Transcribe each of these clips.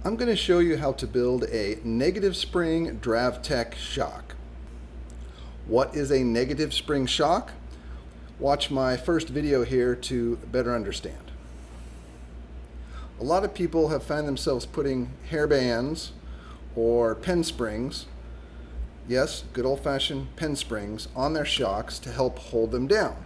I'm going to show you how to build a negative spring Dravtech shock. What is a negative spring shock? Watch my first video here to better understand. A lot of people have found themselves putting hair bands or pen springs, yes, good old-fashioned pen springs, on their shocks to help hold them down.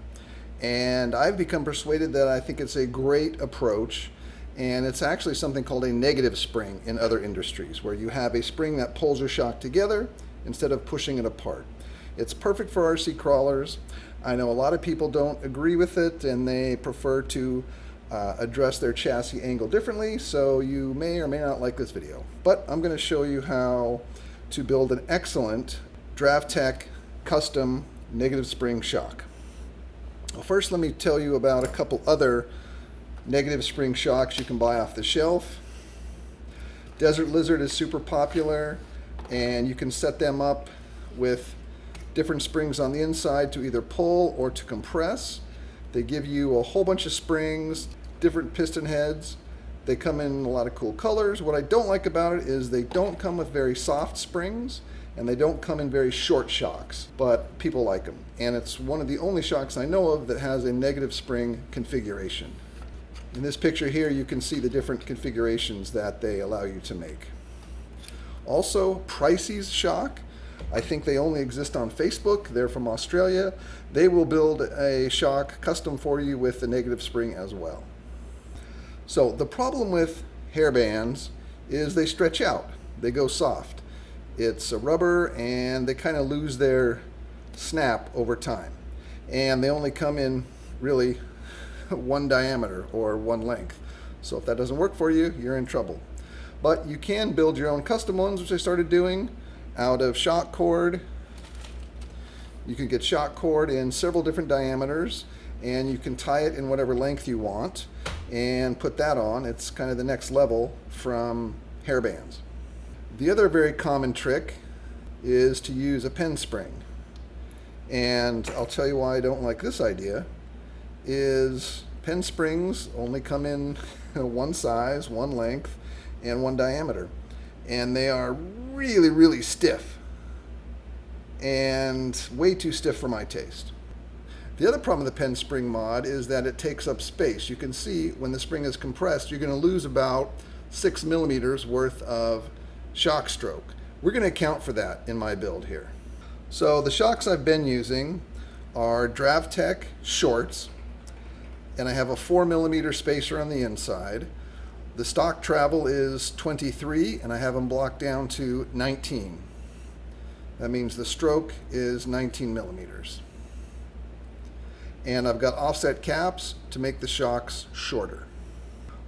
And I've become persuaded that I think it's a great approach. And it's actually something called a negative spring in other industries, where you have a spring that pulls your shock together instead of pushing it apart. It's perfect for RC crawlers. I know a lot of people don't agree with it and they prefer to address their chassis angle differently, so you may or may not like this video. But I'm going to show you how to build an excellent Dravtech custom negative spring shock. Well, first let me tell you about a couple other negative spring shocks you can buy off the shelf. Desert Lizard is super popular, and you can set them up with different springs on the inside to either pull or to compress. They give you a whole bunch of springs, different piston heads. They come in a lot of cool colors. What I don't like about it is they don't come with very soft springs, and they don't come in very short shocks, but people like them. And it's one of the only shocks I know of that has a negative spring configuration. In this picture here, you can see the different configurations that they allow you to make. Also, Pricey's shock. I think they only exist on Facebook. They're from Australia. They will build a shock custom for you with the negative spring as well. So the problem with hair bands is they stretch out. They go soft. It's a rubber and they kind of lose their snap over time. And they only come in really one diameter or one length. So if that doesn't work for you, you're in trouble. But you can build your own custom ones, which I started doing out of shock cord. You can get shock cord in several different diameters, and you can tie it in whatever length you want and put that on. It's kind of the next level from hair bands. The other very common trick is to use a pen spring. And I'll tell you why I don't like this idea. Is pen springs only come in one size, one length, and one diameter. And they are really, really stiff. And way too stiff for my taste. The other problem with the pen spring mod is that it takes up space. You can see when the spring is compressed, you're going to lose about 6 millimeters worth of shock stroke. We're going to account for that in my build here. So the shocks I've been using are Dravtech shorts, and I have a 4 millimeter spacer on the inside. The stock travel is 23, and I have them blocked down to 19. That means the stroke is 19 millimeters. And I've got offset caps to make the shocks shorter.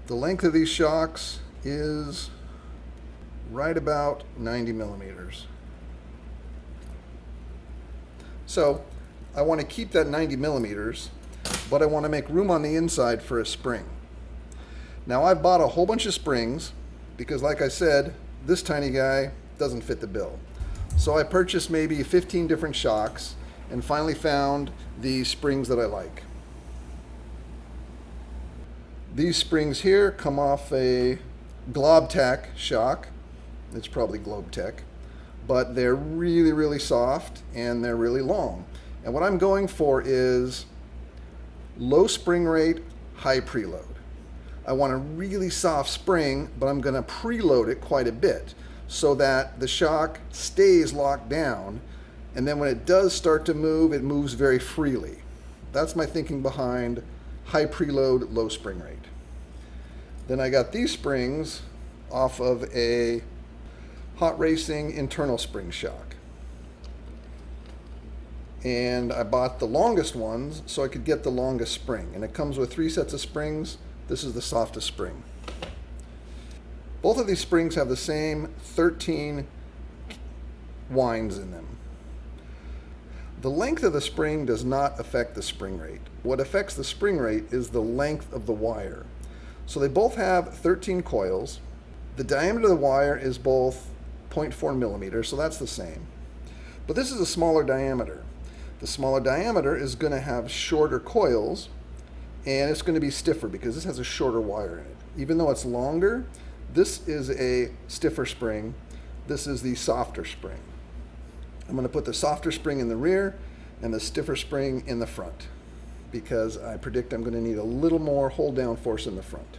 The length of these shocks is right about 90 millimeters. So I want to keep that 90 millimeters, but I want to make room on the inside for a spring. Now I've bought a whole bunch of springs because, like I said, this tiny guy doesn't fit the bill. So I purchased maybe 15 different shocks and finally found these springs that I like. These springs here come off a Globtac shock. It's probably Globtech, but they're really, really soft and they're really long. And what I'm going for is low spring rate, high preload. I want a really soft spring, but I'm going to preload it quite a bit so that the shock stays locked down, and then when it does start to move, it moves very freely. That's my thinking behind high preload, low spring rate. Then I got these springs off of a Hot Racing internal spring shock. And I bought the longest ones so I could get the longest spring. And it comes with 3 sets of springs. This is the softest spring. Both of these springs have the same 13 winds in them. The length of the spring does not affect the spring rate. What affects the spring rate is the length of the wire. So they both have 13 coils. The diameter of the wire is both 0.4 millimeters, so that's the same. But this is a smaller diameter. The smaller diameter is going to have shorter coils, and it's going to be stiffer because this has a shorter wire in it. Even though it's longer, This is a stiffer spring. This is the softer spring. I'm going to put the softer spring in the rear and the stiffer spring in the front because I predict I'm going to need a little more hold down force in the front.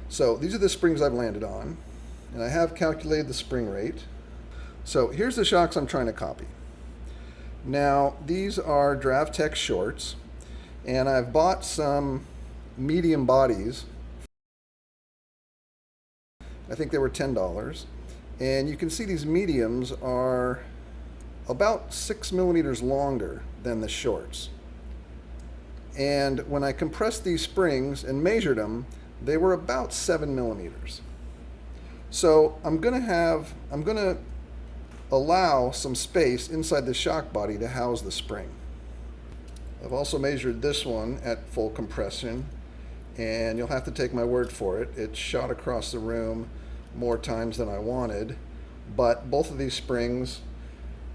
So these are the springs I've landed on, and I have calculated the spring rate. So here's the shocks I'm trying to copy. Now these are Dravtech shorts, and I've bought some medium bodies. I think they were $10, and you can see these mediums are about 6 millimeters longer than the shorts. And when I compressed these springs and measured them, they were about 7 millimeters. So I'm gonna allow some space inside the shock body to house the spring. I've also measured this one at full compression, and you'll have to take my word for it. It shot across the room more times than I wanted, but both of these springs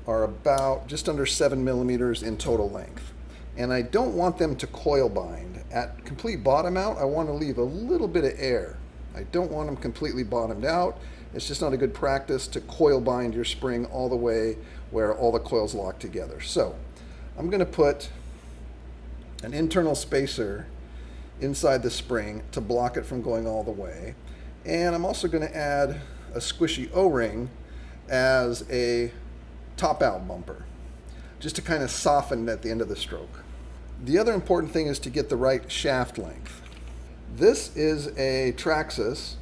are about just under 7 millimeters in total length. And I don't want them to coil bind. At complete bottom out, I want to leave a little bit of air. I don't want them completely bottomed out. It's just not a good practice to coil bind your spring all the way where all the coils lock together. So I'm going to put an internal spacer inside the spring to block it from going all the way. And I'm also going to add a squishy O-ring as a top out bumper, just to kind of soften at the end of the stroke. The other important thing is to get the right shaft length. This is a Traxxas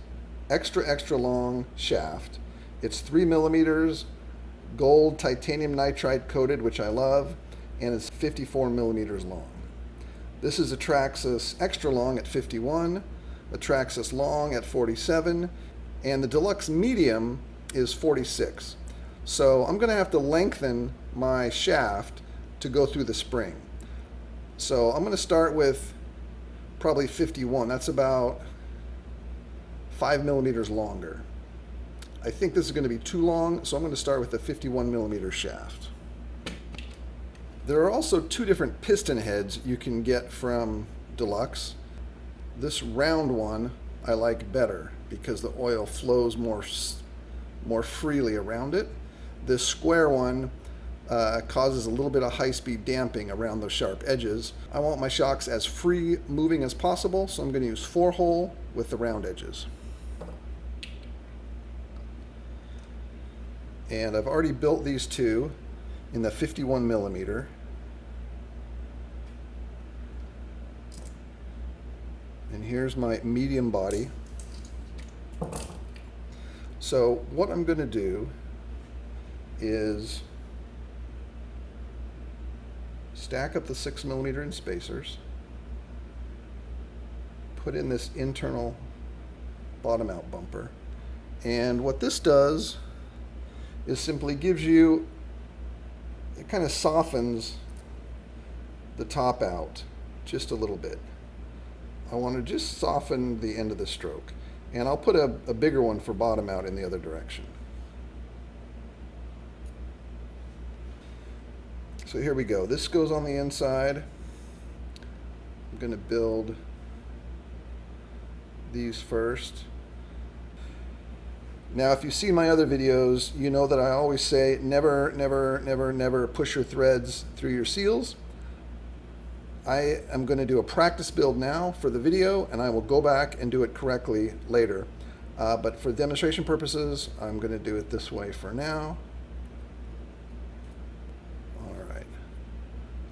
extra long shaft. It's 3 millimeters, gold titanium nitride coated, which I love, and it's 54 millimeters long. This is a Traxxas extra long at 51, a Traxxas long at 47, and the Dlux medium is 46. So I'm going to have to lengthen my shaft to go through the spring. So I'm going to start with probably 51. That's about 5 millimeters longer. I think this is going to be too long, so I'm going to start with the 51 millimeter shaft. There are also two different piston heads you can get from Dlux. This round one I like better because the oil flows more freely around it. This square one causes a little bit of high-speed damping around those sharp edges. I want my shocks as free moving as possible, so I'm going to use 4-hole with the round edges. And I've already built these two in the 51 millimeter. And here's my medium body. So what I'm going to do is stack up the 6 millimeter in spacers, put in this internal bottom out bumper, and what this does is simply gives you, it kind of softens the top out just a little bit. I want to just soften the end of the stroke, and I'll put a bigger one for bottom out in the other direction. So here we go. This goes on the inside. I'm going to build these first. Now, if you see my other videos, you know that I always say never push your threads through your seals. I am going to do a practice build now for the video, and I will go back and do it correctly later. But for demonstration purposes, I'm going to do it this way for now.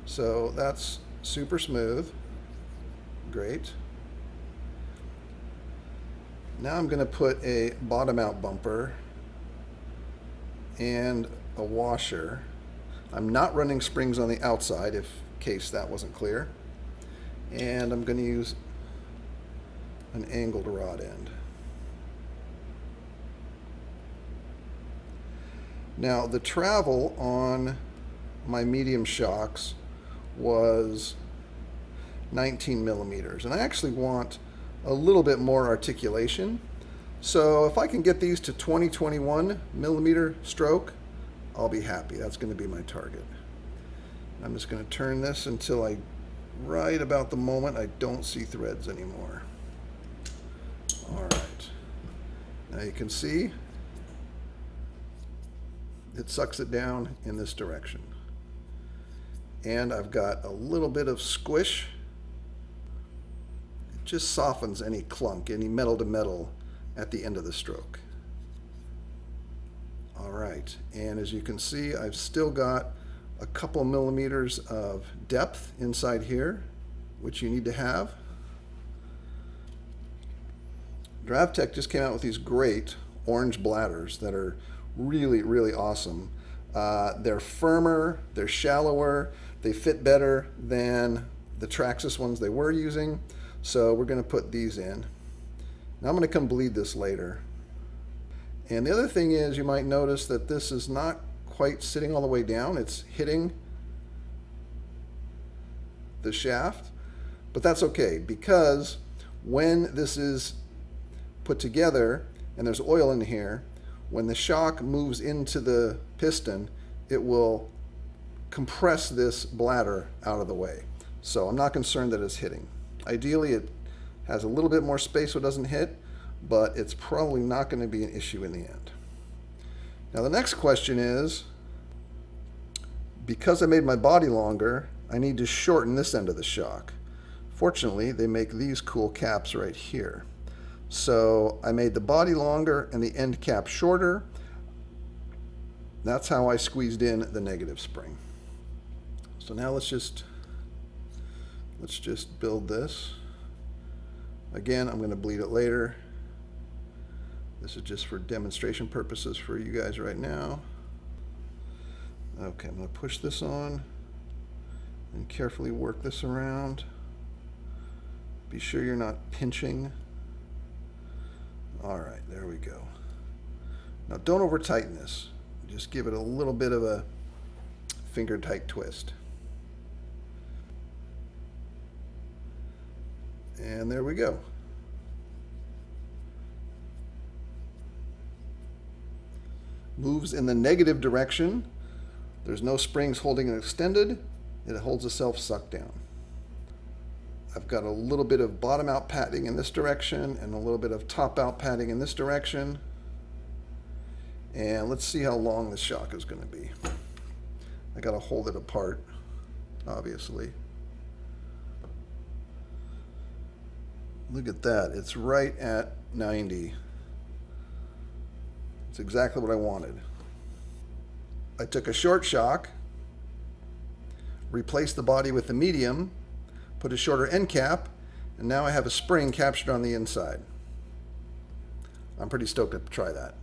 So that's super smooth. Great. Now I'm going to put a bottom out bumper and a washer. I'm not running springs on the outside, in case that wasn't clear. And I'm going to use an angled rod end. Now the travel on my medium shocks was 19 millimeters, and I actually want a little bit more articulation. So if I can get these to 20-21 millimeter stroke, I'll be happy. That's going to be my target. I'm just going to turn this until right about the moment I don't see threads anymore. All right. Now Now you can see it sucks it down in this direction. And I've got a little bit of squish. It just softens any clunk, any metal to metal at the end of the stroke. All right, and as you can see, I've still got a couple millimeters of depth inside here, which you need to have. Dravtech just came out with these great orange bladders that are really, really awesome. They're firmer, they're shallower, they fit better than the Traxxas ones they were using. So we're going to put these in. Now I'm going to come bleed this later. And the other thing is, you might notice that this is not quite sitting all the way down. It's hitting the shaft, but that's okay, because when this is put together and there's oil in here, when the shock moves into the piston, it will compress this bladder out of the way. So I'm not concerned that it's hitting. Ideally, it has a little bit more space so it doesn't hit, but it's probably not going to be an issue in the end. Now the next question is, because I made my body longer, I need to shorten this end of the shock. Fortunately, they make these cool caps right here. So I made the body longer and the end cap shorter. That's how I squeezed in the negative spring. So now let's just build this. Again, I'm going to bleed it later. This is just for demonstration purposes for you guys right now. Okay, I'm going to push this on and carefully work this around. Be sure you're not pinching. All right, there we go. Now don't over tighten this. Just give it a little bit of a finger tight twist. And there we go. Moves in the negative direction. There's no springs holding it extended. It holds itself sucked down. I've got a little bit of bottom out padding in this direction and a little bit of top out padding in this direction. And let's see how long the shock is going to be. I got to hold it apart, obviously. Look at that. It's right at 90. It's exactly what I wanted. I took a short shock, replaced the body with the medium, put a shorter end cap, and now I have a spring captured on the inside. I'm pretty stoked to try that.